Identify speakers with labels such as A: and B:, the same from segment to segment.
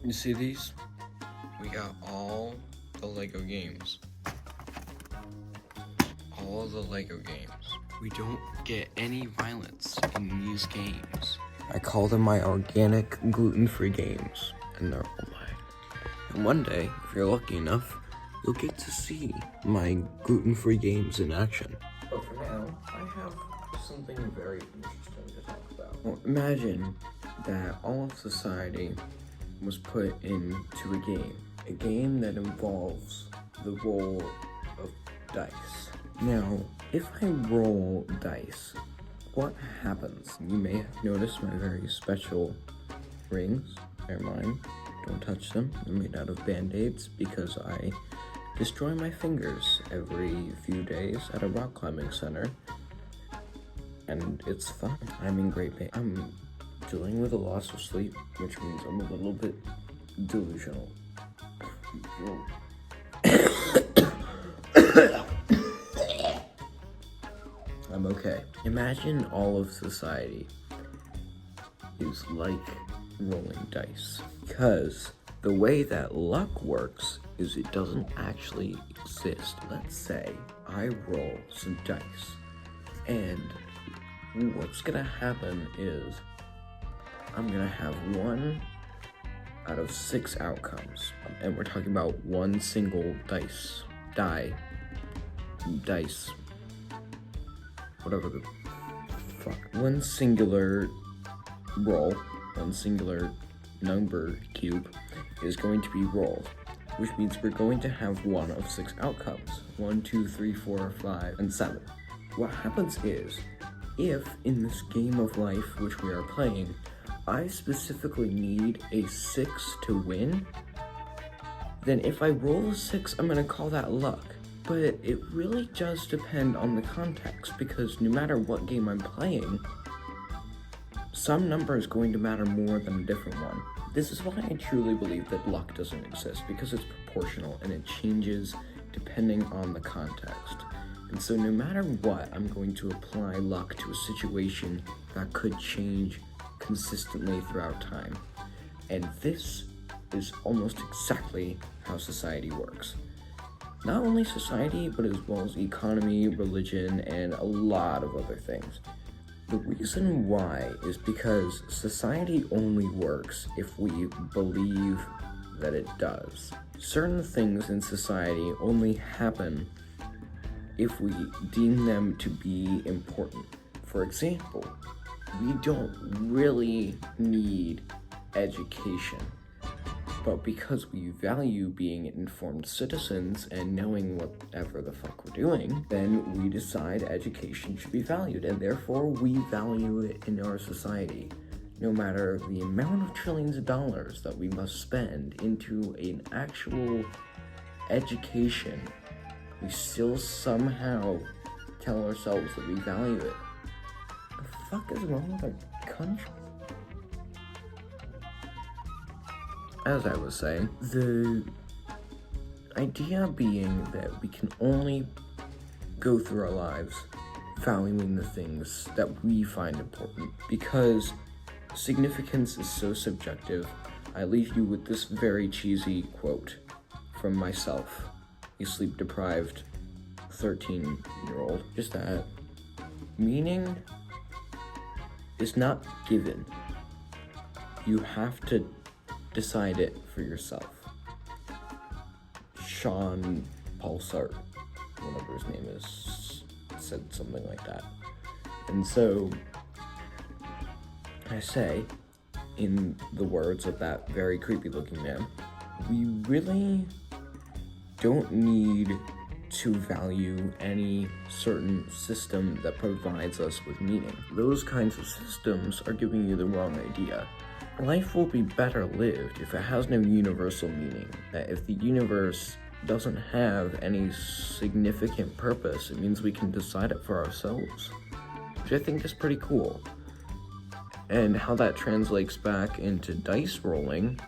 A: You see these? We got all the Lego games. All the Lego games. We don't get any violence in these games. I call them my organic, gluten-free games, and they're all mine. And one day, if you're lucky enough, you'll get to see my gluten-free games in action. But for now, I have something very interesting to talk about. Well, imagine that all of society was put into a game that involves the roll of dice. Now, if I roll dice, what happens? You may have noticed my very special rings. They're mine. Don't touch them. They're made out of band-aids because I destroy my fingers every few days at a rock climbing center. And it's fun. I'm in great pain. I'm dealing with a loss of sleep, which means I'm a little bit delusional. I'm okay. Imagine all of society is like rolling dice. Because the way that luck works is it doesn't actually exist. Let's say I roll some dice, and what's gonna happen is I'm gonna have 1 out of 6 outcomes. And we're talking about one single dice, whatever the fuck. One singular roll, one singular number cube is going to be rolled, which means we're going to have 1 of 6 outcomes. 1, 2, 3, 4, 5, and 7. What happens is, if in this game of life which we are playing, I specifically need a 6 to win, then if I roll a 6, I'm gonna call that luck. But it really does depend on the context, because no matter what game I'm playing, some number is going to matter more than a different one. This is why I truly believe that luck doesn't exist, because it's proportional and it changes depending on the context. And so no matter what, I'm going to apply luck to a situation that could change consistently throughout time. And this is almost exactly how society works. Not only society, but as well as economy, religion, and a lot of other things. The reason why is because society only works if we believe that it does. Certain things in society only happen if we deem them to be important. For example, we don't really need education, but because we value being informed citizens and knowing whatever the fuck we're doing, then we decide education should be valued, and therefore we value it in our society. No matter the amount of trillions of dollars that we must spend into an actual education, we still somehow tell ourselves that we value it. The fuck is wrong with our country? As I was saying, the idea being that we can only go through our lives valuing the things that we find important, because significance is so subjective. I leave you with this very cheesy quote from myself, a sleep-deprived 13-year-old. Just that meaning is not given. You have to decide it for yourself. Sean Paul Sartre, whatever his name is, said something like that. And so, I say, in the words of that very creepy looking man, we really don't need to value any certain system that provides us with meaning. Those kinds of systems are giving you the wrong idea. Life will be better lived if it has no universal meaning. That if the universe doesn't have any significant purpose, it means we can decide it for ourselves, which I think is pretty cool. And how that translates back into dice rolling,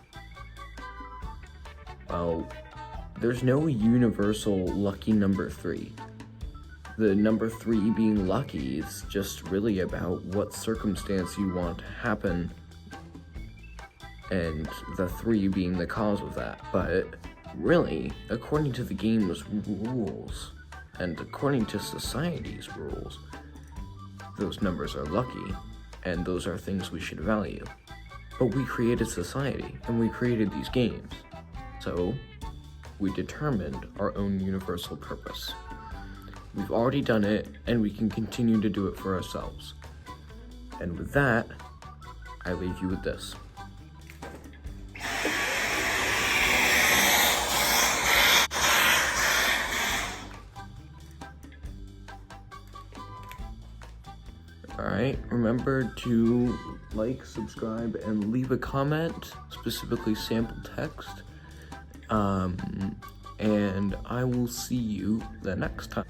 A: well, there's no universal lucky number 3. The number 3 being lucky is just really about what circumstance you want to happen and the 3 being the cause of that. But really, according to the game's rules, and according to society's rules, those numbers are lucky, and those are things we should value. But we created society, and we created these games. So, we determined our own universal purpose. We've already done it, and we can continue to do it for ourselves. And with that, I leave you with this. Alright, remember to like, subscribe, and leave a comment, specifically sample text. And I will see you the next time.